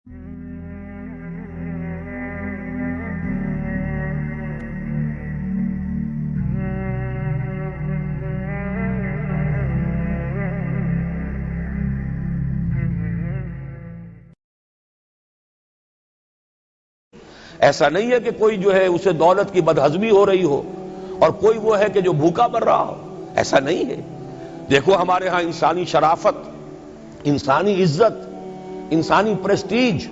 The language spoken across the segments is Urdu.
ایسا نہیں ہے کہ کوئی جو ہے اسے دولت کی بدہضمی ہو رہی ہو اور کوئی وہ ہے کہ جو بھوکا مر رہا ہو، ایسا نہیں ہے۔ دیکھو ہمارے ہاں انسانی شرافت، انسانی عزت، انسانی پریسٹیج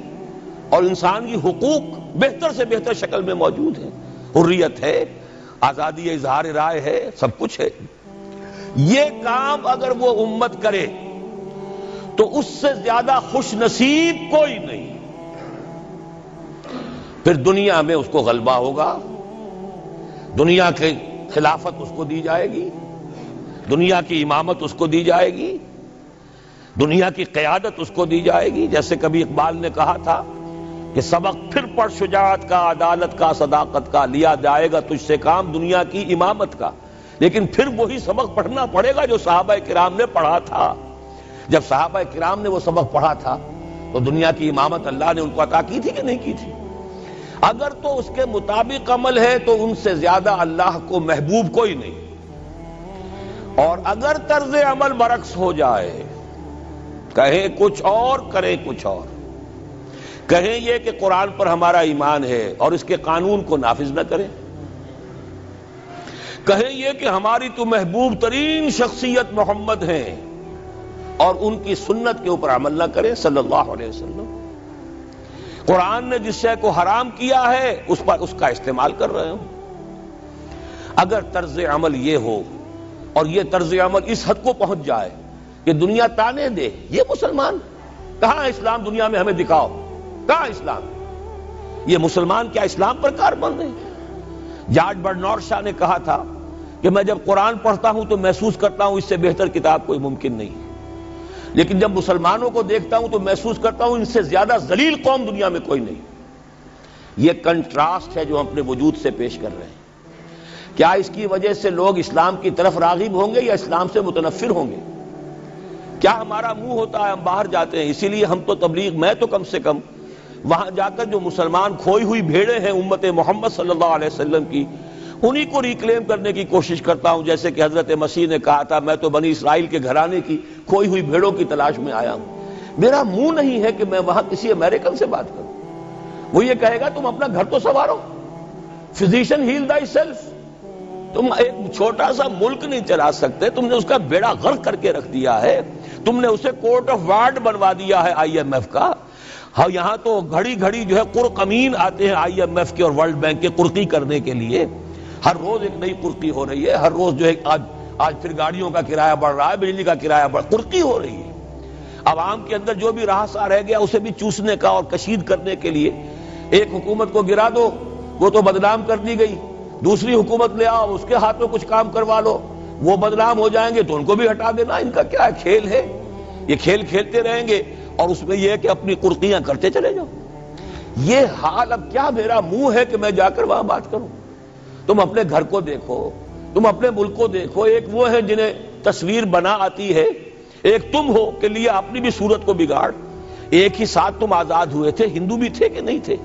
اور انسانی حقوق بہتر سے بہتر شکل میں موجود ہیں، حریت ہے، آزادی اظہار رائے ہے، سب کچھ ہے۔ یہ کام اگر وہ امت کرے تو اس سے زیادہ خوش نصیب کوئی نہیں۔ پھر دنیا میں اس کو غلبہ ہوگا، دنیا کی خلافت اس کو دی جائے گی، دنیا کی امامت اس کو دی جائے گی، دنیا کی قیادت اس کو دی جائے گی۔ جیسے کبھی اقبال نے کہا تھا کہ سبق پھر پڑھ شجاعت کا، عدالت کا، صداقت کا، لیا جائے گا تجھ سے کام دنیا کی امامت کا۔ لیکن پھر وہی سبق پڑھنا پڑے گا جو صحابہ کرام نے پڑھا تھا۔ جب صحابہ کرام نے وہ سبق پڑھا تھا تو دنیا کی امامت اللہ نے ان کو عطا کی تھی کہ نہیں کی تھی؟ اگر تو اس کے مطابق عمل ہے تو ان سے زیادہ اللہ کو محبوب کوئی نہیں، اور اگر طرز عمل برعکس ہو جائے، کہیں کچھ اور کریں کچھ اور، کہیں یہ کہ قرآن پر ہمارا ایمان ہے اور اس کے قانون کو نافذ نہ کریں، کہیں یہ کہ ہماری تو محبوب ترین شخصیت محمد ہیں اور ان کی سنت کے اوپر عمل نہ کریں صلی اللہ علیہ وسلم، قرآن نے جس شے کو حرام کیا ہے اس پر اس کا استعمال کر رہے ہوں۔ اگر طرز عمل یہ ہو اور یہ طرز عمل اس حد کو پہنچ جائے کہ دنیا تانے دے یہ مسلمان کہاں اسلام، دنیا میں ہمیں دکھاؤ کہاں اسلام، یہ مسلمان کیا اسلام پر کاربند ہیں؟ جارج برنارڈ شاہ نے کہا تھا کہ میں جب قرآن پڑھتا ہوں تو محسوس کرتا ہوں اس سے بہتر کتاب کوئی ممکن نہیں، لیکن جب مسلمانوں کو دیکھتا ہوں تو محسوس کرتا ہوں ان سے زیادہ ذلیل قوم دنیا میں کوئی نہیں۔ یہ کنٹراسٹ ہے جو ہم اپنے وجود سے پیش کر رہے ہیں۔ کیا اس کی وجہ سے لوگ اسلام کی طرف راغب ہوں گے یا اسلام سے متنفر ہوں گے؟ کیا ہمارا منہ ہوتا ہے ہم باہر جاتے ہیں؟ اسی لیے ہم تو تبلیغ، میں تو کم سے کم وہاں جا کر جو مسلمان کھوئی ہوئی بھیڑیں ہیں امت محمد صلی اللہ علیہ وسلم کی، انہی کو ریکلیم کرنے کی کوشش کرتا ہوں، جیسے کہ حضرت مسیح نے کہا تھا میں تو بنی اسرائیل کے گھرانے کی کھوئی ہوئی بھیڑوں کی تلاش میں آیا ہوں۔ میرا منہ نہیں ہے کہ میں وہاں کسی امریکن سے بات کروں، وہ یہ کہے گا تم اپنا گھر تو سنوارو، فزیشن ہیل تھائی سیلف۔ تم ایک چھوٹا سا ملک نہیں چلا سکتے، تم نے اس کا بیڑا غرق کر کے رکھ دیا ہے، تم نے اسے کورٹ آف وارڈ بنوا دیا ہے IMF کا۔ ہاں یہاں تو گھڑی گھڑی جو ہے قرقمین آتے ہیں IMF کے اور ورلڈ بینک کے قرقی کرنے کے لیے، ہر روز ایک نئی قرقی ہو رہی ہے، ہر روز جو ہے آج پھر گاڑیوں کا کرایہ بڑھ رہا ہے، بجلی کا کرایہ قرقی ہو رہی ہے۔ عوام کے اندر جو بھی رہا رہ گیا اسے بھی چوسنے کا اور کشید کرنے کے لیے ایک حکومت کو گرا دو، وہ تو بدنام کر دی گئی، دوسری حکومت لے آؤ اس کے ہاتھوں کچھ کام کروا لو، وہ بدنام ہو جائیں گے تو ان کو بھی ہٹا دینا۔ ان کا کیا کھیل ہے؟ یہ کھیل کھیلتے رہیں گے اور اس میں یہ ہے کہ اپنی قرقیاں کرتے چلے جاؤ۔ یہ حال اب کیا میرا منہ ہے کہ میں جا کر وہاں بات کروں؟ تم اپنے گھر کو دیکھو، تم اپنے ملک کو دیکھو، ایک وہ ہے جنہیں تصویر بنا آتی ہے، ایک تم ہو کہ لیے اپنی بھی صورت کو بگاڑ۔ ایک ہی ساتھ تم آزاد ہوئے تھے، ہندو بھی تھے کہ نہیں تھے؟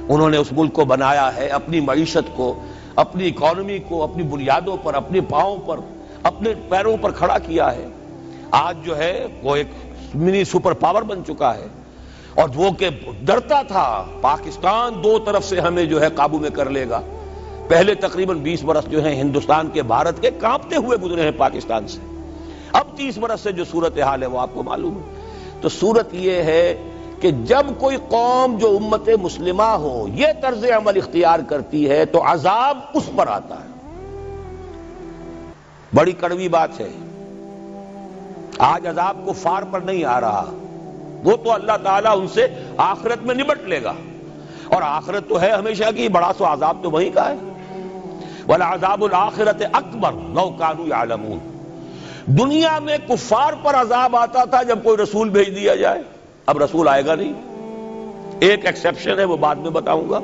انہوں نے اس ملک کو بنایا ہے، اپنی معیشت کو، اپنی اکانومی کو اپنی بنیادوں پر، اپنے پاؤں پر، اپنے پیروں پر کھڑا کیا ہے۔ آج جو ہے وہ ایک منی سپر پاور بن چکا ہے، اور وہ کہ ڈرتا تھا پاکستان دو طرف سے ہمیں جو ہے قابو میں کر لے گا۔ پہلے تقریباً 20 برس جو ہیں ہندوستان کے، بھارت کے کانپتے ہوئے گزرے ہیں پاکستان سے، اب 30 برس سے جو صورتحال ہے وہ آپ کو معلوم ہے۔ تو صورت یہ ہے کہ جب کوئی قوم جو امت مسلمہ ہو یہ طرز عمل اختیار کرتی ہے تو عذاب اس پر آتا ہے۔ بڑی کڑوی بات ہے، آج عذاب کفار پر نہیں آ رہا، وہ تو اللہ تعالیٰ ان سے آخرت میں نمٹ لے گا، اور آخرت تو ہے ہمیشہ کی، بڑا سو عذاب تو وہیں کا ہے۔ وَلَعَذَابُ الْآخِرَةِ أَكْبَرُ لَوْ كَانُوا يَعْلَمُونَ۔ دنیا میں کفار پر عذاب آتا تھا جب کوئی رسول بھیج دیا جائے، اب رسول آئے گا نہیں، ایک ایکسیپشن ہے وہ بعد میں بتاؤں گا،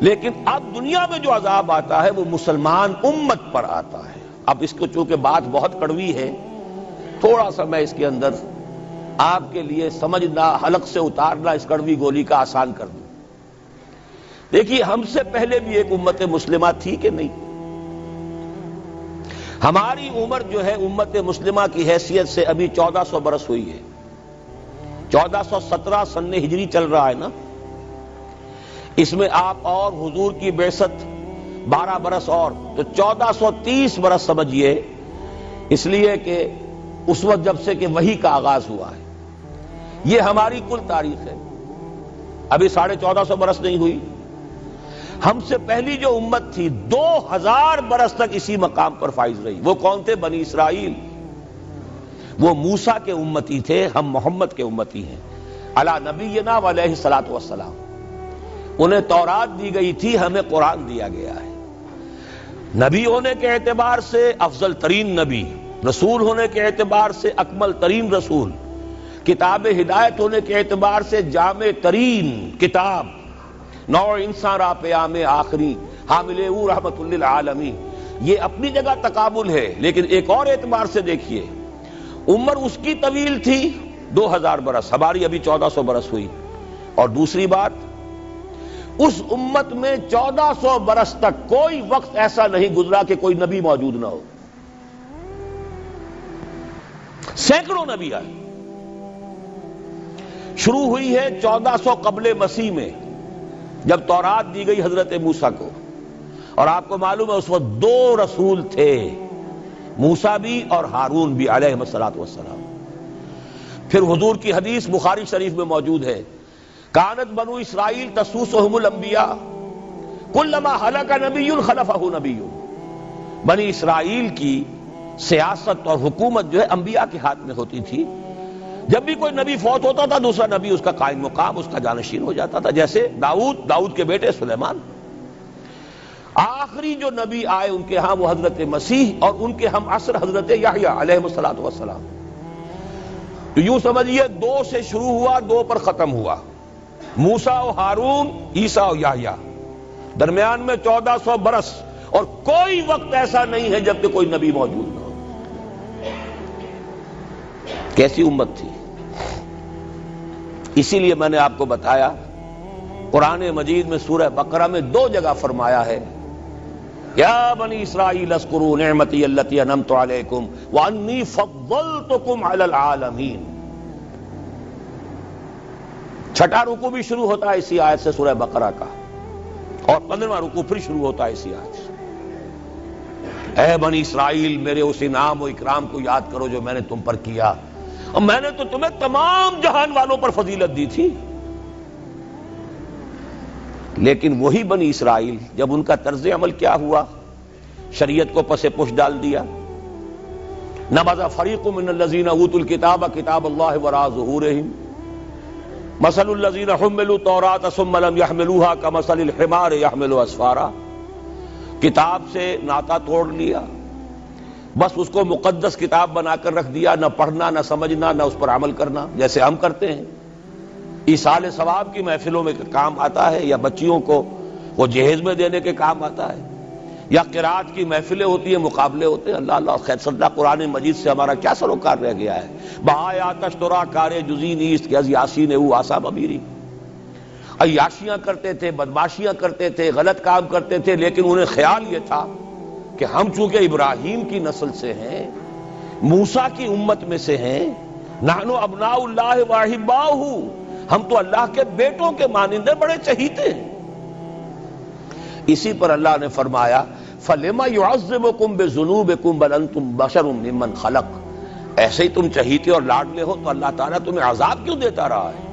لیکن اب دنیا میں جو عذاب آتا ہے وہ مسلمان امت پر آتا ہے۔ اب اس کو چونکہ بات بہت کڑوی ہے، تھوڑا سا میں اس کے اندر آپ کے لیے سمجھنا، حلق سے اتارنا اس کڑوی گولی کا آسان کر دوں۔ دیکھیے ہم سے پہلے بھی ایک امت مسلمہ تھی کہ نہیں؟ ہماری عمر جو ہے امت مسلمہ کی حیثیت سے ابھی 1400 برس ہوئی ہے، 1417 سن ہجری چل رہا ہے نا، اس میں آپ اور حضور کی بعثت 12 برس اور، تو 1430 برس سمجھیے، اس لیے کہ اس وقت جب سے کہ وحی کا آغاز ہوا ہے، یہ ہماری کل تاریخ ہے، ابھی 1450 برس نہیں ہوئی۔ ہم سے پہلی جو امت تھی 2000 برس تک اسی مقام پر فائز رہی۔ وہ کون تھے؟ بنی اسرائیل۔ وہ موسیٰ کے امتی تھے، ہم محمد کے امتی ہیں، علی نبینا و علیہ الصلوۃ والسلام۔ انہیں تورات دی گئی تھی، ہمیں قرآن دیا گیا ہے۔ نبی ہونے کے اعتبار سے افضل ترین نبی، رسول ہونے کے اعتبار سے اکمل ترین رسول، کتاب ہدایت ہونے کے اعتبار سے جامع ترین کتاب، نوع انسان را پیام آخری، حامل او رحمت للعالمین۔ یہ اپنی جگہ تقابل ہے، لیکن ایک اور اعتبار سے دیکھیے، عمر اس کی طویل تھی 2000 برس، ہماری ابھی 1400 برس ہوئی۔ اور دوسری بات، اس امت میں 1400 برس تک کوئی وقت ایسا نہیں گزرا کہ کوئی نبی موجود نہ ہو، سینکڑوں نبی آئے۔ شروع ہوئی ہے 1400 قبل مسیح میں، جب تورات دی گئی حضرت موسیٰ کو، اور آپ کو معلوم ہے اس وقت 2 رسول تھے، موسیٰ بھی اور ہارون بھی علیہ السلام۔ پھر حضور کی حدیث بخاری شریف میں موجود ہے، کانت بنو اسرائیل تسوسہم الانبیاء کلما ہلک نبی خلفہ نبی۔ بنی اسرائیل کی سیاست اور حکومت جو ہے انبیاء کے ہاتھ میں ہوتی تھی، جب بھی کوئی نبی فوت ہوتا تھا دوسرا نبی اس کا قائم مقام، اس کا جانشین ہو جاتا تھا، جیسے داؤد کے بیٹے سلیمان۔ آخری جو نبی آئے ان کے ہاں وہ حضرت مسیح، اور ان کے ہم عصر حضرت یحییٰ علیہ السلام۔ تو یوں سمجھیے 2 سے شروع ہوا، 2 پر ختم ہوا، موسیٰ و ہارون، عیسیٰ و یحییٰ، درمیان میں 1400 برس، اور کوئی وقت ایسا نہیں ہے جب کہ کوئی نبی موجود نہ ہو۔ کیسی امت تھی! اسی لیے میں نے آپ کو بتایا، قرآن مجید میں سورہ بقرہ میں 2 جگہ فرمایا ہے، یا بنی اسرائیل اذکروا نعمتی التی انعمت علیکم وانی فضلتکم علی العالمین۔ چھٹا رکوع بھی شروع ہوتا ہے اسی آیت سے سورہ بقرہ کا، اور 15واں رکوع پھر شروع ہوتا ہے اسی آیت سے۔ اے بنی اسرائیل، میرے اس انعام و اکرام کو یاد کرو جو میں نے تم پر کیا، اور میں نے تو تمہیں تمام جہان والوں پر فضیلت دی تھی۔ لیکن وہی بنی اسرائیل جب ان کا طرز عمل کیا ہوا، شریعت کو پس پش ڈال دیا، نبذ فریق من الذین اوتوا الکتاب کتاب اللہ وراء ظہورہم مثل الذین حملوا التوراۃ ثم لم یحملوها کمثل الحمار یحمل اسفارا۔ کتاب سے ناطا توڑ لیا، بس اس کو مقدس کتاب بنا کر رکھ دیا، نہ پڑھنا، نہ سمجھنا، نہ اس پر عمل کرنا، جیسے ہم کرتے ہیں۔ ایصال ثواب کی محفلوں میں کام آتا ہے، یا بچیوں کو وہ جہیز میں دینے کے کام آتا ہے، یا قرات کی محفلیں ہوتی ہیں، مقابلے ہوتے ہیں۔ اللہ اللہ خیر صدہ قرآن مجید سے ہمارا کیا سروکار رہ گیا ہے۔ بہائے آتش ترا کار جزی نیست کہ از یاسین او آسا بمیری۔ عیاشیاں کرتے تھے، بدماشیاں کرتے تھے، غلط کام کرتے تھے، لیکن انہیں خیال یہ تھا کہ ہم چونکہ ابراہیم کی نسل سے ہیں، موسیٰ کی امت میں سے ہیں، نحن ابناء اللہ واحباؤہ، ہم تو اللہ کے بیٹوں کے مانندے بڑے چہیتے ہیں۔ اسی پر اللہ نے فرمایا فَلِمَ يُعَذِّبُكُمْ بِذُنُوبِكُمْ بَلْ أَنْتُمْ بَشَرٌ مِّمَّنْ خَلَقَ۔ ایسے ہی تم چہیتے اور لاڈلے ہو تو اللہ تعالیٰ تمہیں عذاب کیوں دیتا رہا ہے؟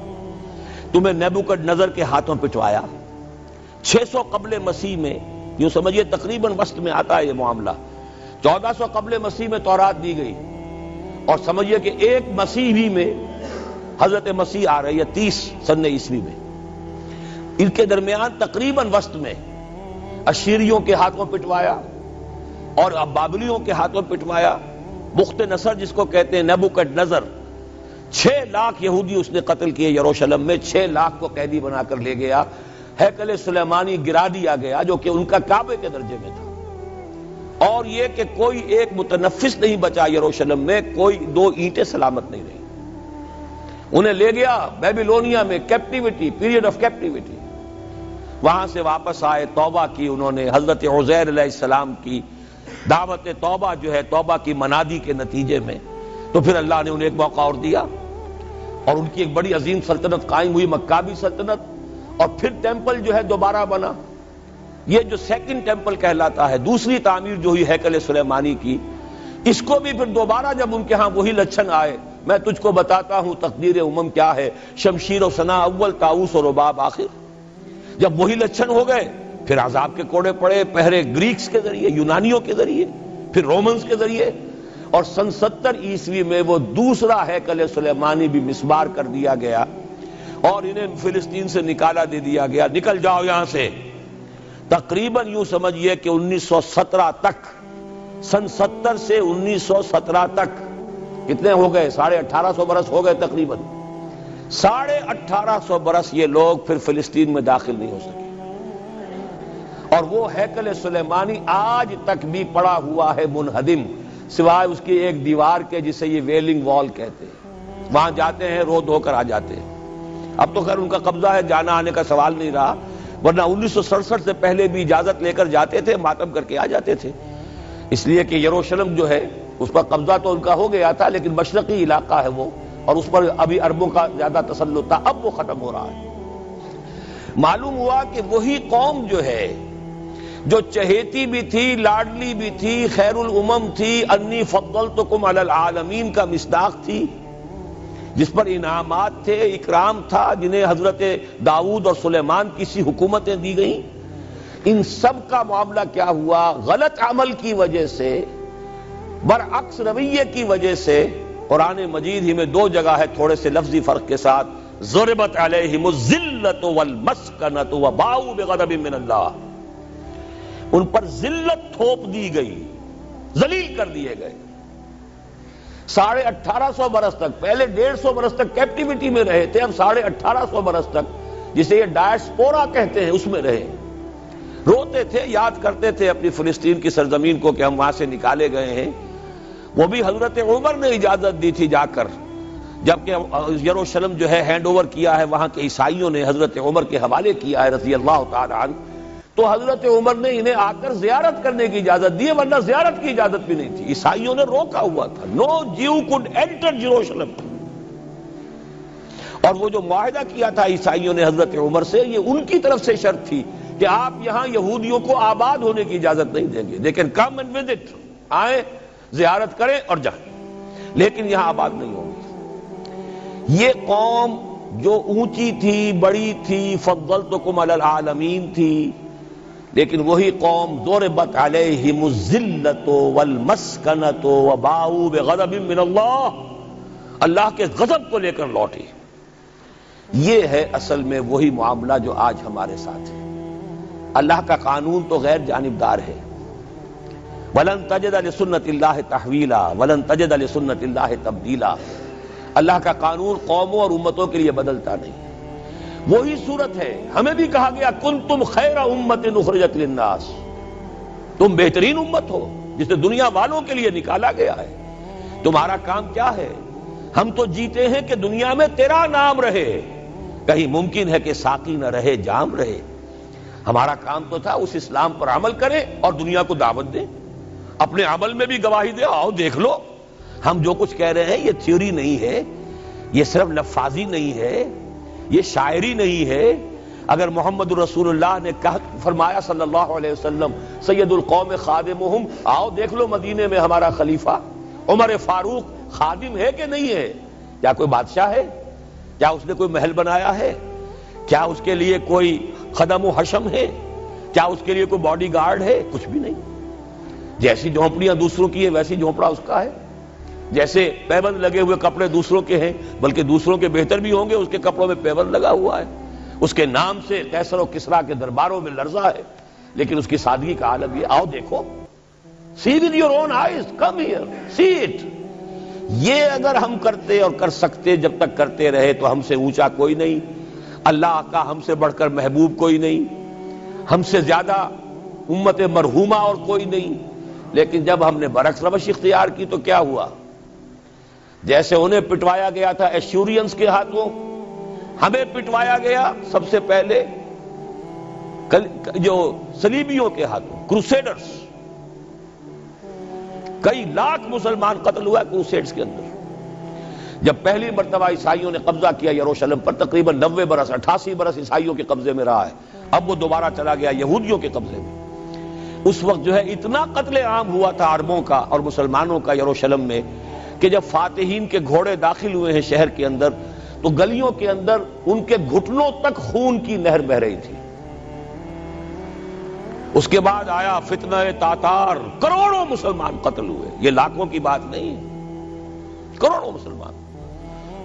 تمہیں نیبوکڈنیزر کے ہاتھوں پٹوایا 600 قبل مسیح میں، یوں سمجھیے تقریباً وسط میں آتا ہے یہ معاملہ۔ 1400 قبل مسیح میں تورات دی گئی، اور سمجھیے کہ ایک مسیحی میں حضرت مسیح آ رہی ہے 30 سن عیسوی میں، ان کے درمیان تقریباً وسط میں اشیریوں کے ہاتھوں پٹوایا اور اب بابلیوں کے ہاتھوں پٹوایا۔ بخت نصر جس کو کہتے ہیں، نیبوکڈنیزر، 6 لاکھ یہودی اس نے قتل کیے یروشلم میں، 6 لاکھ کو قیدی بنا کر لے گیا، ہیکل سلیمانی گرا دیا گیا جو کہ ان کا کعبے کے درجے میں تھا، اور یہ کہ کوئی ایک متنفس نہیں بچا یروشلم میں، کوئی 2 اینٹیں سلامت نہیں رہی۔ انہیں لے گیا بیبیلونیا میں کیپٹیوٹی، پیریڈ آف کیپٹیوٹی. وہاں سے واپس آئے، توبہ کی انہوں نے، حضرت عزیر علیہ السلام کی دعوت توبہ جو ہے، توبہ کی منادی کے نتیجے میں، تو پھر اللہ نے انہیں ایک موقع اور دیا اور ان کی ایک بڑی عظیم سلطنت قائم ہوئی، مکابی سلطنت. اور پھر ٹیمپل جو ہے دوبارہ بنا، یہ جو سیکنڈ ٹیمپل کہلاتا ہے، دوسری تعمیر جو ہوئی ہیکل سلیمانی کی، اس کو بھی پھر دوبارہ جب ان کے ہاں وہی لچھن آئے، میں تجھ کو بتاتا ہوں تقدیر امم کیا ہے، شمشیر و ثنا اول، طاؤس و رباب آخر. جب وہی لچھن ہو گئے، پھر عذاب کے کوڑے پڑے، پہلے گریکس کے ذریعے، یونانیوں کے ذریعے، پھر رومنز کے ذریعے، اور سن 70 عیسوی میں وہ دوسرا ہیکل سلیمانی بھی مسمار کر دیا گیا اور انہیں فلسطین سے نکالا دے دیا گیا، نکل جاؤ یہاں سے. تقریباً یوں سمجھیے کہ 1917 تک، سن 70 سے 1917 تک کتنے ہو گئے؟ 1850 برس ہو گئے تقریباً. 1850 برس یہ لوگ پھر فلسطین میں داخل نہیں ہو سکے، اور وہ ہیکل سلیمانی آج تک بھی پڑا ہوا ہے منہدم، سوائے اس کی ایک دیوار کے جسے یہ ویلنگ وال کہتے ہیں. وہاں جاتے ہیں، رو دھو کر آ جاتے ہیں. اب تو خیر ان کا قبضہ ہے، جانا آنے کا سوال نہیں رہا، ورنہ 1967 سے پہلے بھی اجازت لے کر جاتے تھے، ماتم کر کے آ جاتے تھے. اس لیے کہ یروشلم جو ہے اس پر قبضہ تو ان کا ہو گیا تھا، لیکن مشرقی علاقہ ہے وہ، اور اس پر ابھی عربوں کا زیادہ تسلط تھا. اب وہ ختم ہو رہا ہے. معلوم ہوا کہ وہی قوم جو ہے، جو چہیتی بھی تھی، لاڈلی بھی تھی، خیر الامم تھی، انی فضلتکم علی العالمین کا مصداق تھی، جس پر انعامات تھے، اکرام تھا، جنہیں حضرت داؤد اور سلیمان کی سی حکومتیں دی گئیں، ان سب کا معاملہ کیا ہوا؟ غلط عمل کی وجہ سے، برعکس رویے کی وجہ سے. قرآن مجید ہی میں 2 جگہ ہے تھوڑے سے لفظی فرق کے ساتھ، ضربت علیہم الذلۃ والمسکنۃ وباؤوا بغضب من اللہ، ان پر ذلت تھوپ دی گئی، ذلیل کر دیے گئے. 1850 برس تک، پہلے 150 برس تک کیپٹیوٹی میں رہے تھے، اب 1850 برس تک، جسے یہ ڈائسپورا کہتے ہیں، اس میں رہے. روتے تھے، یاد کرتے تھے اپنی فلسطین کی سرزمین کو کہ ہم وہاں سے نکالے گئے ہیں. وہ بھی حضرت عمر نے اجازت دی تھی جا کر، جبکہ یروشلم جو ہے ہینڈ اوور کیا ہے وہاں کے عیسائیوں نے، حضرت عمر کے حوالے کیا ہے رضی اللہ تعالی عنہ، تو حضرت عمر نے انہیں آ کر زیارت کرنے کی اجازت دی، ورنہ زیارت کی اجازت بھی نہیں تھی. عیسائیوں نے روکا ہوا تھا، نو جیو کوڈ انٹر جیروشلم. اور وہ جو معاہدہ کیا تھا عیسائیوں نے حضرت عمر سے، یہ ان کی طرف سے شرط تھی کہ آپ یہاں یہودیوں کو آباد ہونے کی اجازت نہیں دیں گے، لیکن کم اینڈ وزٹ، آئیں، زیارت کریں اور جائیں، لیکن یہاں آباد نہیں ہوں گے. یہ قوم جو اونچی تھی، بڑی تھی، فضلتکم علی العالمین تھی، لیکن وہی قوم ضربت علیہم الذلۃ والمسکنۃ وباؤوا بغضب من اللہ، اللہ کے غضب کو لے کر لوٹی. یہ ہے اصل میں وہی معاملہ جو آج ہمارے ساتھ ہے. اللہ کا قانون تو غیر جانبدار ہے. وَلَن تَجِدَ لِسُنَّتِ اللَّهِ تَحْوِيلًا وَلَن تَجِدَ لِسُنَّتِ اللَّهِ تَبْدِيلًا. اللہ کا قانون قوموں اور امتوں کے لیے بدلتا نہیں. وہی صورت ہے، ہمیں بھی کہا گیا کنتم خیر امت اخرجت للناس، تم بہترین امت ہو جسے دنیا والوں کے لیے نکالا گیا ہے. تمہارا کام کیا ہے؟ ہم تو جیتے ہیں کہ دنیا میں تیرا نام رہے، کہیں ممکن ہے کہ ساقی نہ رہے، جام رہے. ہمارا کام تو تھا اس اسلام پر عمل کریں اور دنیا کو دعوت دیں، اپنے عمل میں بھی گواہی دے، آؤ دیکھ لو ہم جو کچھ کہہ رہے ہیں یہ تھیوری نہیں ہے، یہ صرف لفاظی نہیں ہے، یہ شاعری نہیں ہے. اگر محمد رسول اللہ نے فرمایا صلی اللہ علیہ وسلم سید القوم خادمہم، آؤ دیکھ لو مدینے میں ہمارا خلیفہ عمر فاروق خادم ہے کہ نہیں ہے؟ کیا کوئی بادشاہ ہے؟ کیا اس نے کوئی محل بنایا ہے؟ کیا اس کے لیے کوئی خدم و حشم ہے؟ کیا اس کے لیے کوئی باڈی گارڈ ہے؟ کچھ بھی نہیں. جیسی جھونپڑیاں دوسروں کی ہے ویسی جھونپڑا اس کا ہے. جیسے پیبند لگے ہوئے کپڑے دوسروں کے ہیں، بلکہ دوسروں کے بہتر بھی ہوں گے، اس کے کپڑوں میں پیبند لگا ہوا ہے. اس کے نام سے قیصر و کسریٰ کے درباروں میں لرزہ ہے، لیکن اس کی سادگی کا عالم یہ. آؤ دیکھو، see with your own eyes, come here, see it. یہ اگر ہم کرتے اور کر سکتے، جب تک کرتے رہے تو ہم سے اونچا کوئی نہیں، اللہ کا ہم سے بڑھ کر محبوب کوئی نہیں، ہم سے زیادہ امت مرحومہ اور کوئی نہیں. لیکن جب ہم نے برعکس روش اختیار کی تو کیا ہوا؟ جیسے انہیں پٹوایا گیا تھا ایشورینز کے ہاتھوں، ہمیں پٹوایا گیا سب سے پہلے جو صلیبیوں کے ہاتھوں، کروسیڈرز. کئی لاکھ مسلمان قتل ہوا کروسیڈز کے اندر. جب پہلی مرتبہ عیسائیوں نے قبضہ کیا یروشلم پر، تقریباً 90 برس 88 برس عیسائیوں کے قبضے میں رہا ہے، اب وہ دوبارہ چلا گیا یہودیوں کے قبضے میں. اس وقت جو ہے اتنا قتل عام ہوا تھا عربوں کا اور مسلمانوں کا یروشلم میں کہ جب فاتحین کے گھوڑے داخل ہوئے ہیں شہر کے اندر تو گلیوں کے اندر ان کے گھٹنوں تک خون کی نہر بہہ رہی تھی. اس کے بعد آیا فتنہ تاتار، کروڑوں مسلمان قتل ہوئے. یہ لاکھوں کی بات نہیں، کروڑوں مسلمان.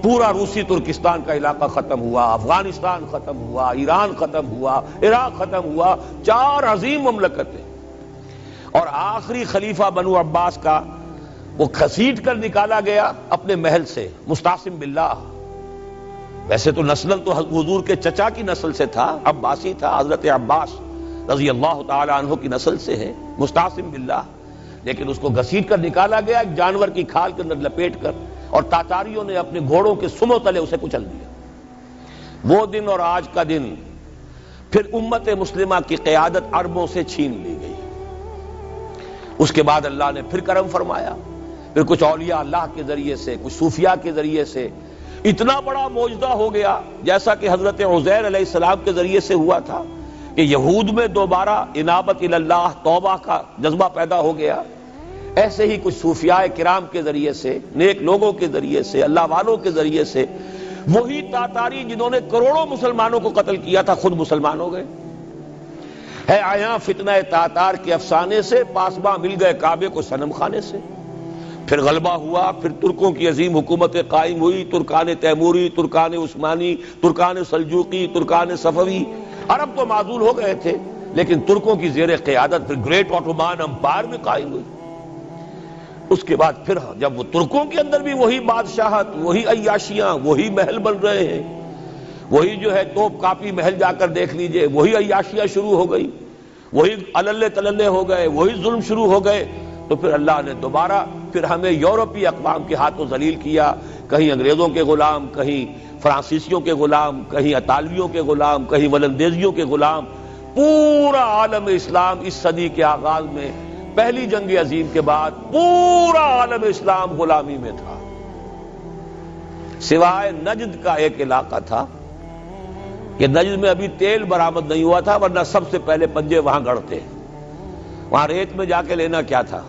پورا روسی ترکستان کا علاقہ ختم ہوا، افغانستان ختم ہوا، ایران ختم ہوا، عراق ختم ہوا، 4 عظیم مملکتیں. اور آخری خلیفہ بنو عباس کا وہ گھسیٹ کر نکالا گیا اپنے محل سے، مستعصم باللہ. ویسے تو نسل تو حضور کے چچا کی نسل سے تھا، عباسی تھا، حضرت عباس رضی اللہ تعالی عنہ کی نسل سے ہے، مستعصم باللہ. لیکن اس کو گھسیٹ کر نکالا گیا ایک جانور کی کھال کے اندر لپیٹ کر، اور تاتاریوں نے اپنے گھوڑوں کے سموں تلے اسے کچل دیا. وہ دن اور آج کا دن پھر امت مسلمہ کی قیادت عربوں سے چھین لی گئی. اس کے بعد اللہ نے پھر کرم فرمایا، پھر کچھ اولیاء اللہ کے ذریعے سے، کچھ صوفیاء کے ذریعے سے اتنا بڑا معجزہ ہو گیا، جیسا کہ حضرت عزیر علیہ السلام کے ذریعے سے ہوا تھا کہ یہود میں دوبارہ انابت اللہ، توبہ کا جذبہ پیدا ہو گیا. ایسے ہی کچھ صوفیاء کرام کے ذریعے سے، نیک لوگوں کے ذریعے سے، اللہ والوں کے ذریعے سے، وہی تاتاری جنہوں نے کروڑوں مسلمانوں کو قتل کیا تھا خود مسلمان ہو گئے. ہے آیا فتنہ تاتار کے افسانے سے، پاسباں مل گئے کعبے کو صنم خانے سے. پھر غلبہ ہوا، پھر ترکوں کی عظیم حکومتیں قائم ہوئی، ترکان تیموری، Terken Usmani, Terken Seljuqi, Terken صفوی. عرب تو معزول ہو گئے تھے لیکن ترکوں کی زیر قیادت پھر گریٹ آٹومان امپائر میں قائم ہوئی. اس کے بعد پھر جب وہ ترکوں کے اندر بھی وہی بادشاہت، وہی عیاشیاں، وہی محل بن رہے ہیں، وہی جو ہے توپ کاپی محل جا کر دیکھ لیجئے، وہی عیاشیاں شروع ہو گئی، وہی اللے تللے ہو گئے، وہی ظلم شروع ہو گئے. تو پھر اللہ نے دوبارہ پھر ہمیں یورپی اقوام کے ہاتھوں ذلیل کیا. کہیں انگریزوں کے غلام، کہیں فرانسیسیوں کے غلام، کہیں اطالویوں کے غلام، کہیں ولندیزیوں کے غلام. پورا عالم اسلام اس صدی کے آغاز میں پہلی جنگ عظیم کے بعد پورا عالم اسلام غلامی میں تھا، سوائے نجد کا ایک علاقہ تھا کہ نجد میں ابھی تیل برآمد نہیں ہوا تھا، ورنہ سب سے پہلے پنجے وہاں گڑتے. وہاں ریت میں جا کے لینا کیا تھا.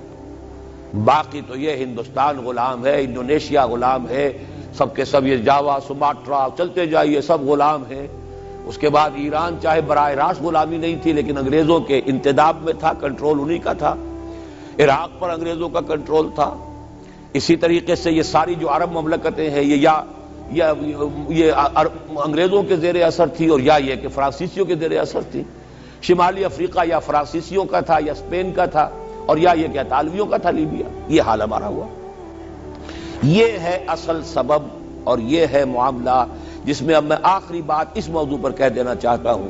باقی تو یہ ہندوستان غلام ہے، انڈونیشیا غلام ہے، سب کے سب یہ جاوا، سماٹرا، چلتے جائیے سب غلام ہیں. اس کے بعد ایران چاہے براہ راست غلامی نہیں تھی لیکن انگریزوں کے انتداب میں تھا، کنٹرول انہی کا تھا. عراق پر انگریزوں کا کنٹرول تھا. اسی طریقے سے یہ ساری جو عرب مملکتیں ہیں یہ انگریزوں کے زیر اثر تھی، اور یا یہ کہ فرانسیسیوں کے زیر اثر تھی. شمالی افریقہ یا فرانسیسیوں کا تھا یا اسپین کا تھا، اور یا یہ کہ اطالویوں کا تھا لیبیا. یہ حال ہمارا ہوا. یہ ہے اصل سبب اور یہ ہے معاملہ جس میں اب میں آخری بات اس موضوع پر کہہ دینا چاہتا ہوں.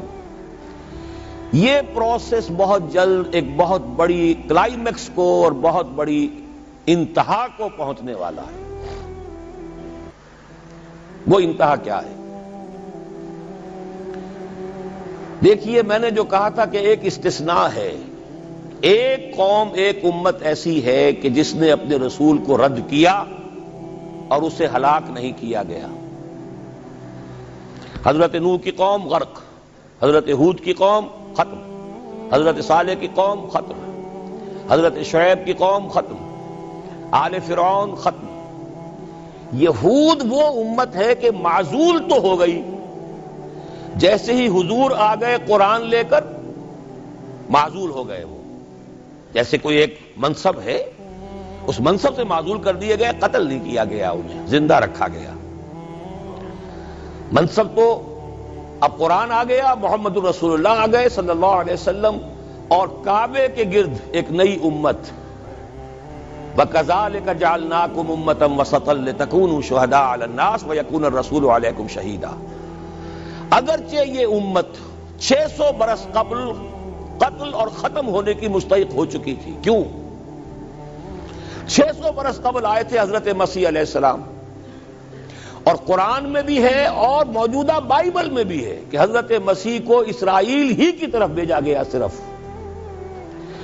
یہ پروسیس بہت جلد ایک بہت بڑی کلائمیکس کو اور بہت بڑی انتہا کو پہنچنے والا ہے. وہ انتہا کیا ہے؟ دیکھیے، میں نے جو کہا تھا کہ ایک استثناء ہے. ایک قوم، ایک امت ایسی ہے کہ جس نے اپنے رسول کو رد کیا اور اسے ہلاک نہیں کیا گیا. حضرت نوح کی قوم غرق، حضرت ہود کی قوم ختم، حضرت صالح کی قوم ختم، حضرت شعیب کی قوم ختم، آل فرعون ختم. یہود وہ امت ہے کہ معزول تو ہو گئی، جیسے ہی حضور آ گئے قرآن لے کر معزول ہو گئے. وہ جیسے کوئی ایک منصب ہے، اس منصب سے معزول کر دیے گئے، قتل نہیں کیا گیا، انہیں زندہ رکھا گیا. منصب تو اب قرآن آ گیا، محمد رسول اللہ آ گئے صلی اللہ علیہ وسلم، اور کعبے کے گرد ایک نئی امت. وَكَذَلِكَ جَعَلْنَاكُمْ أُمَّةً وَسَطًا لِتَكُونُوا شُهَدَاءَ عَلَى النَّاسِ وَيَكُونَ الرَّسُولُ عَلَيْكُمْ شَهِيدًا. اگرچہ یہ امت 600 برس قبل قتل اور ختم ہونے کی مستحق ہو چکی تھی. کیوں؟ 600 برس قبل آئے تھے حضرت مسیح علیہ السلام، اور قرآن میں بھی ہے اور موجودہ بائبل میں بھی ہے کہ حضرت مسیح کو اسرائیل ہی کی طرف بھیجا گیا. صرف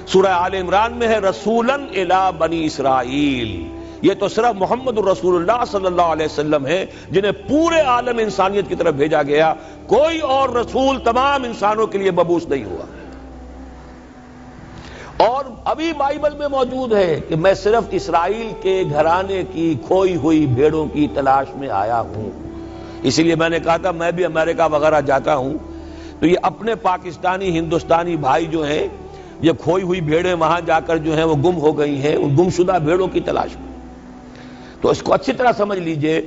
سورہ آل عمران میں ہے رسولاً الی بنی اسرائیل. یہ تو صرف محمد الرسول اللہ صلی اللہ علیہ وسلم ہے جنہیں پورے عالم انسانیت کی طرف بھیجا گیا. کوئی اور رسول تمام انسانوں کے لیے مبعوث نہیں ہوا. اور ابھی بائبل میں موجود ہے کہ میں صرف اسرائیل کے گھرانے کی کھوئی ہوئی بھیڑوں کی تلاش میں آیا ہوں. اسی لیے میں نے کہا تھا میں بھی امریکہ وغیرہ جاتا ہوں تو یہ اپنے پاکستانی ہندوستانی بھائی جو ہیں یہ کھوئی ہوئی بھیڑیں وہاں جا کر جو ہیں وہ گم ہو گئی ہیں، ان گمشدہ بھیڑوں کی تلاش میں. تو اس کو اچھی طرح سمجھ لیجئے،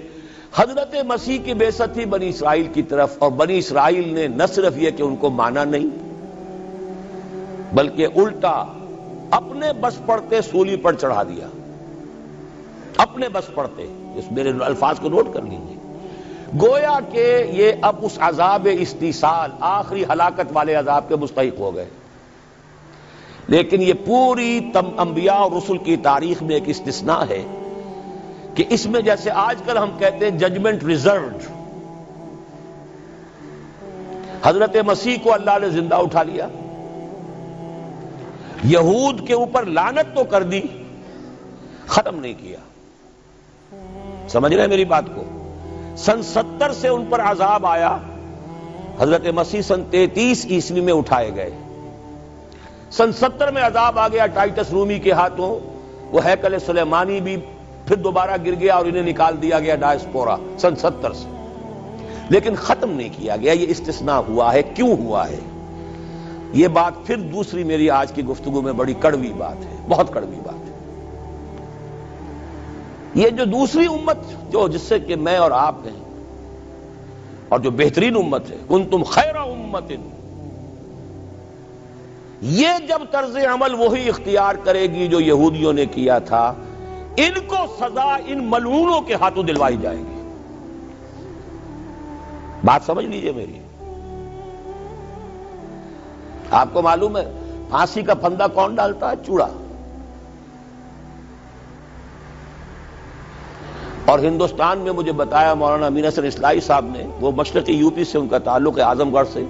حضرت مسیح کی بعثت تھی بنی اسرائیل کی طرف، اور بنی اسرائیل نے نہ صرف یہ کہ ان کو مانا نہیں بلکہ الٹا اپنے بس پڑتے سولی پر چڑھا دیا. اپنے بس پڑتے، اس میرے الفاظ کو نوٹ کر لیجئے. گویا کہ یہ اب اس عذاب استیصال، آخری ہلاکت والے عذاب کے مستحق ہو گئے. لیکن یہ پوری انبیاء اور رسل کی تاریخ میں ایک استثناء ہے کہ اس میں جیسے آج کل ہم کہتے ہیں ججمنٹ ریزروڈ، حضرت مسیح کو اللہ نے زندہ اٹھا لیا، یہود کے اوپر لعنت تو کر دی، ختم نہیں کیا. سمجھ رہے ہیں میری بات کو؟ سن 70 سے ان پر عذاب آیا، حضرت مسیح سن 33 عیسوی میں اٹھائے گئے. سن 70 میں عذاب آ گیا ٹائٹس رومی کے ہاتھوں، وہ ہیکل سلیمانی بھی پھر دوبارہ گر گیا اور انہیں نکال دیا گیا ڈائسپورا سن 70 سے. لیکن ختم نہیں کیا گیا. یہ استثناء ہوا ہے. کیوں ہوا ہے؟ یہ بات پھر دوسری میری آج کی گفتگو میں بڑی کڑوی بات ہے، بہت کڑوی بات ہے. یہ جو دوسری امت جو جس سے کہ میں اور آپ ہیں، اور جو بہترین امت ہے، کنتم خیر امت، یہ جب طرز عمل وہی اختیار کرے گی جو یہودیوں نے کیا تھا، ان کو سزا ان ملعونوں کے ہاتھوں دلوائی جائے گی. بات سمجھ لیجئے میری. آپ کو معلوم ہے پھانسی کا پھندا کون ڈالتا ہے؟ چوڑا. اور ہندوستان میں مجھے بتایا مولانا امین حسن اصلاحی صاحب نے، وہ مشرقی یو پی سے ان کا تعلق ہے، اعظم گڑھ سے،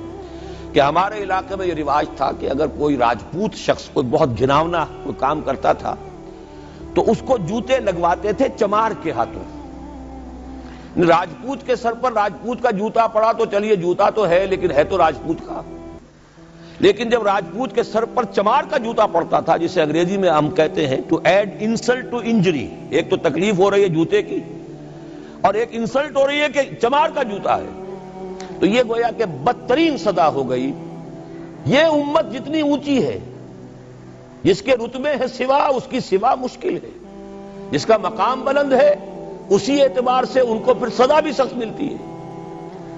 کہ ہمارے علاقے میں یہ رواج تھا کہ اگر کوئی راجپوت شخص کوئی بہت گھناونا کوئی کام کرتا تھا تو اس کو جوتے لگواتے تھے چمار کے ہاتھوں. راجپوت کے سر پر راجپوت کا جوتا پڑا تو چلیے جوتا تو ہے لیکن ہے تو راجپوت کا. لیکن جب راجپوت کے سر پر چمار کا جوتا پڑتا تھا، جسے انگریزی میں ہم کہتے ہیں to add insult to injury, ایک تو تکلیف ہو رہی ہے جوتے کی اور ایک انسلٹ ہو رہی ہے کہ چمار کا جوتا ہے، تو یہ گویا کہ بدترین سزا ہو گئی. یہ امت جتنی اونچی ہے، جس کے رتبے ہے سوا، اس کی سوا مشکل ہے. جس کا مقام بلند ہے اسی اعتبار سے ان کو پھر سزا بھی سخت ملتی ہے.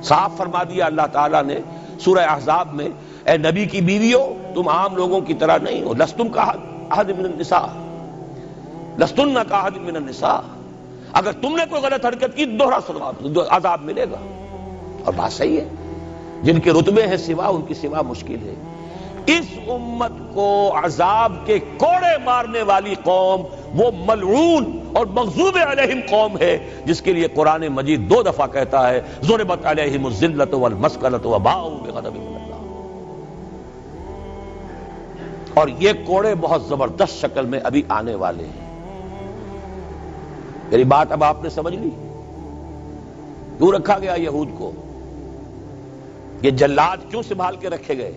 صاف فرما دیا اللہ تعالیٰ نے سورہ احزاب میں، اے نبی کی بیویوں تم عام لوگوں کی طرح نہیں ہو، لستم کاحد من النساء، لستن کاحد من النساء. اگر تم نے کوئی غلط حرکت کی دوہرا عذاب ملے گا. اور بات صحیح ہے، جن کے رتبے ہیں سوا ان کی سوا مشکل ہے. اس امت کو عذاب کے کوڑے مارنے والی قوم وہ ملعون اور مغضوب علیہم قوم ہے، جس کے لیے قرآن مجید 2 دفعہ کہتا ہے ضربت علیہم الذلۃ والمسکنۃ وباؤوا بغضب من اللہ. اور یہ کوڑے بہت زبردست شکل میں ابھی آنے والے ہیں. میری بات اب آپ نے سمجھ لی؟ کیوں رکھا گیا یہود کو؟ یہ جلاد کیوں سنبھال کے رکھے گئے؟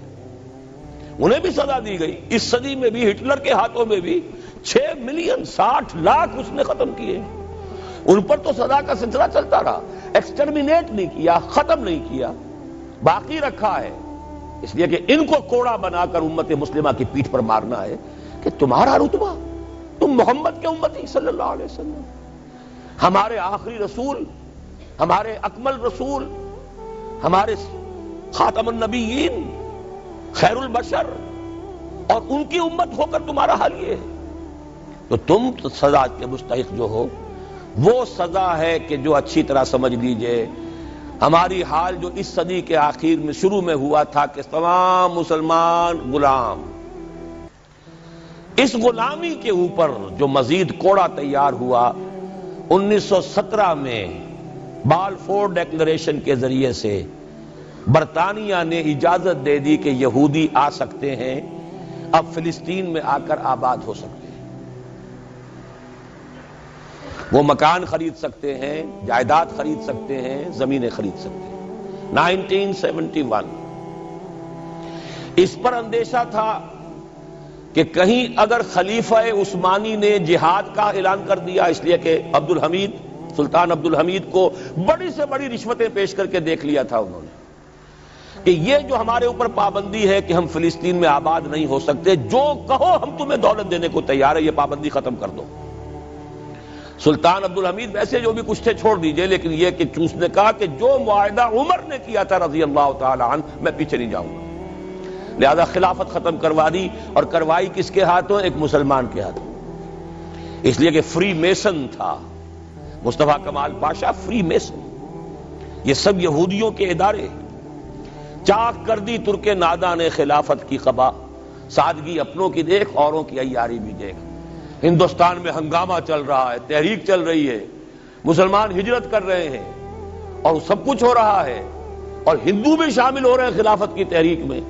انہیں بھی سزا دی گئی. اس صدی میں بھی ہٹلر کے ہاتھوں میں بھی 6 ملین 60 لاکھ اس نے ختم کیے. ان پر تو سزا کا سلسلہ چلتا رہا، ایکسٹرمینیٹ نہیں کیا، ختم نہیں کیا، باقی رکھا ہے. اس لیے کہ ان کو کوڑا بنا کر امت مسلمہ کی پیٹھ پر مارنا ہے کہ تمہارا رتبہ، تم محمد کے امتی صلی اللہ علیہ وسلم، ہمارے آخری رسول، ہمارے اکمل رسول، ہمارے خاتم النبیین، خیر البشر، اور ان کی امت ہو کر تمہارا حال یہ ہے. تو تم سزا کے مستحق جو ہو، وہ سزا ہے کہ جو اچھی طرح سمجھ لیجئے ہماری حال جو اس صدی کے آخر میں شروع میں ہوا تھا کہ تمام مسلمان غلام، اس غلامی کے اوپر جو مزید کوڑا تیار ہوا 1917 میں بالفور ڈیکلریشن کے ذریعے سے برطانیہ نے اجازت دے دی کہ یہودی آ سکتے ہیں، اب فلسطین میں آ کر آباد ہو سکتے ہیں، وہ مکان خرید سکتے ہیں، جائیداد خرید سکتے ہیں، زمینیں خرید سکتے ہیں۔ 1971 اس پر اندیشہ تھا کہ کہیں اگر خلیفہ عثمانی نے جہاد کا اعلان کر دیا، اس لیے کہ سلطان عبد الحمید کو بڑی سے بڑی رشوتیں پیش کر کے دیکھ لیا تھا انہوں نے، کہ یہ جو ہمارے اوپر پابندی ہے کہ ہم فلسطین میں آباد نہیں ہو سکتے، جو کہو ہم تمہیں دولت دینے کو تیار ہے، یہ پابندی ختم کر دو۔ سلطان عبد الحمید ویسے جو بھی کچھ تھے چھوڑ دیجئے، لیکن یہ کہ اس نے کہا کہ جو معاہدہ عمر نے کیا تھا رضی اللہ تعالی عنہ، میں پیچھے نہیں جاؤں گا، لہذا خلافت ختم کروا دی، اور کروائی کس کے ہاتھوں؟ ایک مسلمان کے ہاتھوں، اس لیے کہ فری میسن تھا مصطفیٰ کمال پاشا، فری میسن، یہ سب یہودیوں کے ادارے۔ چاک کر دی ترک ناداں نے خلافت کی قبا، سادگی اپنوں کی دیکھ اوروں کی عیاری بھی دیکھ۔ ہندوستان میں ہنگامہ چل رہا ہے، تحریک چل رہی ہے، مسلمان ہجرت کر رہے ہیں اور سب کچھ ہو رہا ہے، اور ہندو بھی شامل ہو رہے ہیں خلافت کی تحریک میں،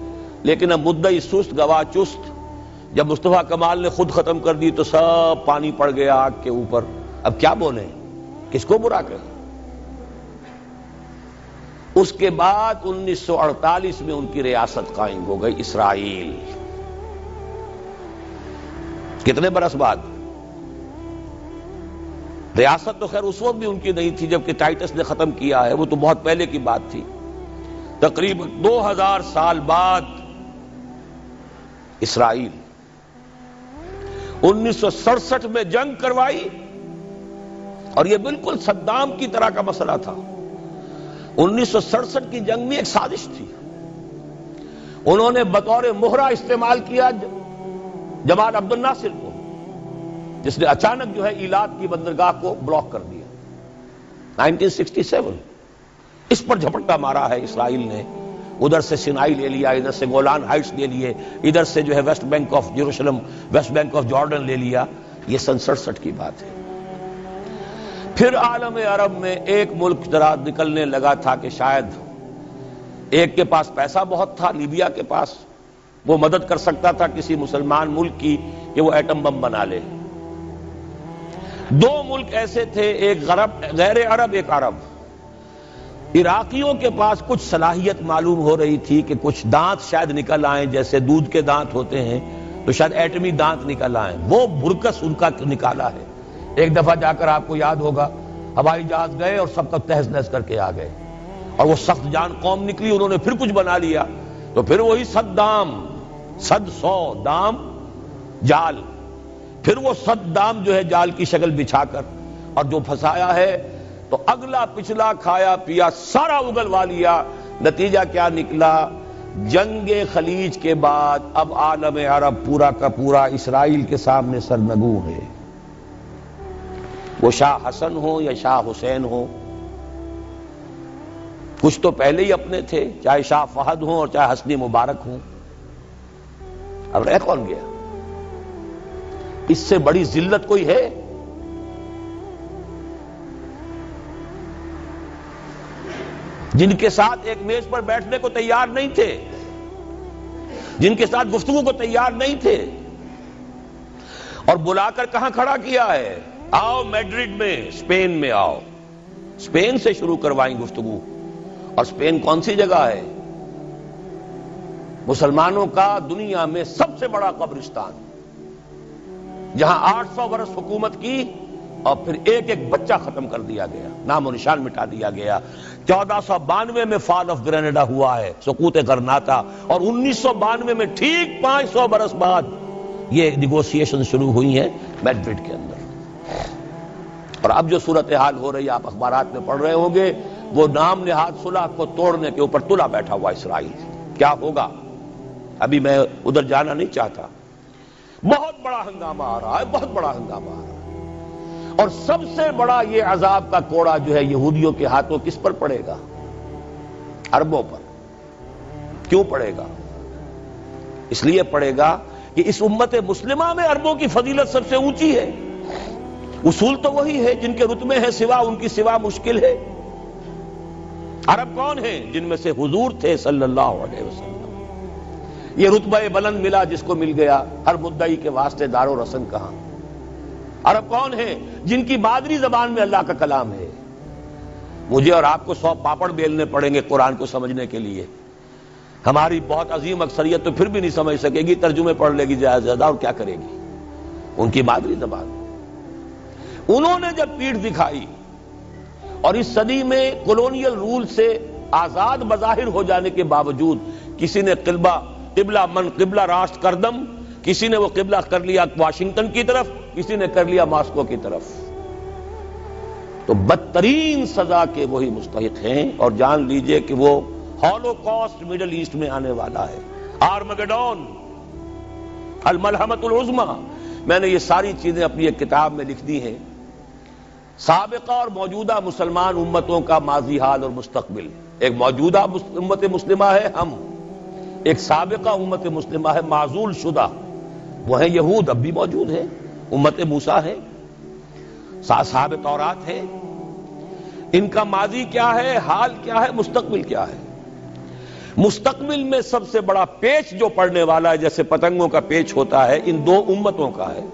لیکن اب مدعی سست گواہ چست۔ جب مصطفیٰ کمال نے خود ختم کر دی تو سب پانی پڑ گیا آگ کے اوپر، اب کیا بولیں، کس کو برا کہیں؟ اس کے بعد 1948 میں ان کی ریاست قائم ہو گئی اسرائیل۔ کتنے برس بعد؟ ریاست تو خیر اس وقت بھی ان کی نہیں تھی جبکہ ٹائٹس نے ختم کیا ہے، وہ تو بہت پہلے کی بات تھی، تقریباً 2000 سال بعد اسرائیل۔ 1967 میں جنگ کروائی، اور یہ بالکل صدام کی طرح کا مسئلہ تھا۔ 1967 کی جنگ میں ایک سازش تھی، انہوں نے بطور مہرہ استعمال کیا جمال عبد الناصر کو، جس نے اچانک جو ہے ایلات کی بندرگاہ کو بلاک کر دیا۔ 1967 اس پر جھپٹا مارا ہے اسرائیل نے، ادھر سے سینائی لے لیا، ادھر سے گولان ہائٹس لے لیے، ادھر سے جو ہے west bank of Jerusalem, west bank of Jordan لے لیا۔ یہ 67 کی بات ہے۔ پھر عالم عرب میں ایک ملک ذرا نکلنے لگا تھا کہ شاید ایک کے پاس پیسہ بہت تھا، لیبیا کے پاس، وہ مدد کر سکتا تھا کسی مسلمان ملک کی کہ وہ ایٹم بم بنا لے۔ دو ملک ایسے تھے، ایک غیر عرب، ایک عرب۔ عراقیوں کے پاس کچھ صلاحیت معلوم ہو رہی تھی کہ کچھ دانت شاید نکل آئیں، جیسے دودھ کے دانت ہوتے ہیں تو شاید ایٹمی دانت نکل آئیں، وہ برکس ان کا نکالا ہے۔ ایک دفعہ جا کر آپ کو یاد ہوگا ہوائی جہاز گئے اور سب کا تہز نہز کر کے آ گئے، اور وہ سخت جان قوم نکلی، انہوں نے پھر کچھ بنا لیا، تو پھر وہی 100 دام جال، پھر وہ 100 دام جو ہے جال کی شکل بچھا کر، اور جو پھنسایا ہے تو اگلا پچھلا کھایا پیا سارا اگلوا لیا۔ نتیجہ کیا نکلا؟ جنگ خلیج کے بعد اب عالم عرب پورا کا پورا اسرائیل کے سامنے سرنگوں ہے، وہ شاہ حسن ہو یا شاہ حسین ہو، کچھ تو پہلے ہی اپنے تھے، چاہے شاہ فہد ہوں اور چاہے حسنی مبارک ہوں، اب رہ کون گیا؟ اس سے بڑی ذلت کوئی ہے؟ جن کے ساتھ ایک میز پر بیٹھنے کو تیار نہیں تھے، جن کے ساتھ گفتگو کو تیار نہیں تھے، اور بلا کر کہاں کھڑا کیا ہے؟ آؤ میڈرڈ میں، اسپین میں آؤ، اسپین سے شروع کروائیں گفتگو۔ اور اسپین کون سی جگہ ہے؟ مسلمانوں کا دنیا میں سب سے بڑا قبرستان، جہاں 800 برس حکومت کی اور پھر ایک ایک بچہ ختم کر دیا گیا، نام و نشان مٹا دیا گیا۔ 1492 میں فال آف گرینیڈا ہوا ہے، سقوط غرناطہ، اور 1992 میں ٹھیک 500 برس بعد یہ نیگوسیشن شروع ہوئی ہیں میڈرڈ کے اندر۔ اور اب جو صورتحال ہو رہی ہے، آپ اخبارات میں پڑھ رہے ہوں گے، وہ نام نہاد صلح کو توڑنے کے اوپر تلا بیٹھا ہوا اسرائیل۔ کیا ہوگا؟ ابھی میں ادھر جانا نہیں چاہتا۔ بہت بڑا ہنگامہ آ رہا ہے، بہت بڑا ہنگامہ آ رہا ہے، اور سب سے بڑا یہ عذاب کا کوڑا جو ہے یہودیوں کے ہاتھوں کس پر پڑے گا؟ عربوں پر۔ کیوں پڑے گا؟ اس لیے پڑے گا کہ اس امت مسلمہ میں عربوں کی فضیلت سب سے اونچی ہے. اصول تو وہی ہے، جن کے رتبے ہیں سوا ان کی سوا مشکل ہے. عرب کون ہیں؟ جن میں سے حضور تھے صلی اللہ علیہ وسلم. یہ رتبہ بلند ملا جس کو مل گیا، ہر مدعی کے واسطے دار و رسن کہاں. عرب کون ہیں؟ جن کی مادری زبان میں اللہ کا کلام ہے. مجھے اور آپ کو 100 پاپڑ بیلنے پڑیں گے قرآن کو سمجھنے کے لیے. ہماری بہت عظیم اکثریت تو پھر بھی نہیں سمجھ سکے گی، ترجمے پڑھ لے گی زیادہ سے زیادہ، اور کیا کرے گی؟ ان کی مادری زبان. انہوں نے جب پیٹھ دکھائی اور اس صدی میں کولونیل رول سے آزاد بظاہر ہو جانے کے باوجود کسی نے قبلہ من قبلہ راست کردم، کسی نے وہ قبلہ کر لیا واشنگٹن کی طرف، کسی نے کر لیا ماسکو کی طرف، تو بدترین سزا کے وہی مستحق ہیں. اور جان لیجئے کہ وہ ہولوکاسٹ مڈل ایسٹ میں آنے والا ہے، آرمگڈون، الملحمۃ العظمی. میں نے یہ ساری چیزیں اپنی ایک کتاب میں لکھ دی ہیں. سابقہ اور موجودہ مسلمان امتوں کا ماضی حال اور مستقبل. ایک موجودہ امت مسلمہ ہے ہم، ایک سابقہ امت مسلمہ ہے معزول شدہ، وہ ہیں یہود، اب بھی موجود ہیں، امت موسیٰ ہے، صاحب تورات ہے. ان کا ماضی کیا ہے، حال کیا ہے، مستقبل کیا ہے؟ مستقبل میں سب سے بڑا پیچ جو پڑنے والا ہے، جیسے پتنگوں کا پیچ ہوتا ہے، ان دو امتوں کا ہے.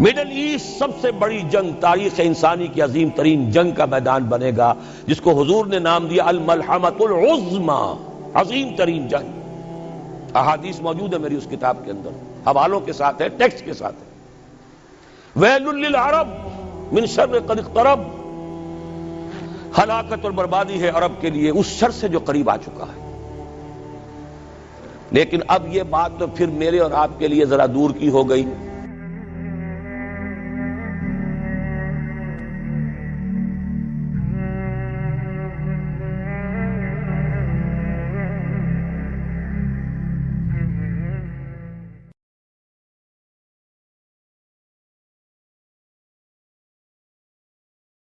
مڈل ایسٹ سب سے بڑی جنگ، تاریخ انسانی کی عظیم ترین جنگ کا میدان بنے گا، جس کو حضور نے نام دیا الملحمۃ العظمی، عظیم ترین جنگ. احادیث موجود ہے میری اس کتاب کے اندر، حوالوں کے ساتھ ہے، ٹیکسٹ کے ساتھ ہے. ویل للعرب من شر قد اقترب، ہلاکت اور بربادی ہے عرب کے لیے اس شر سے جو قریب آ چکا ہے. لیکن اب یہ بات تو پھر میرے اور آپ کے لیے ذرا دور کی ہو گئی.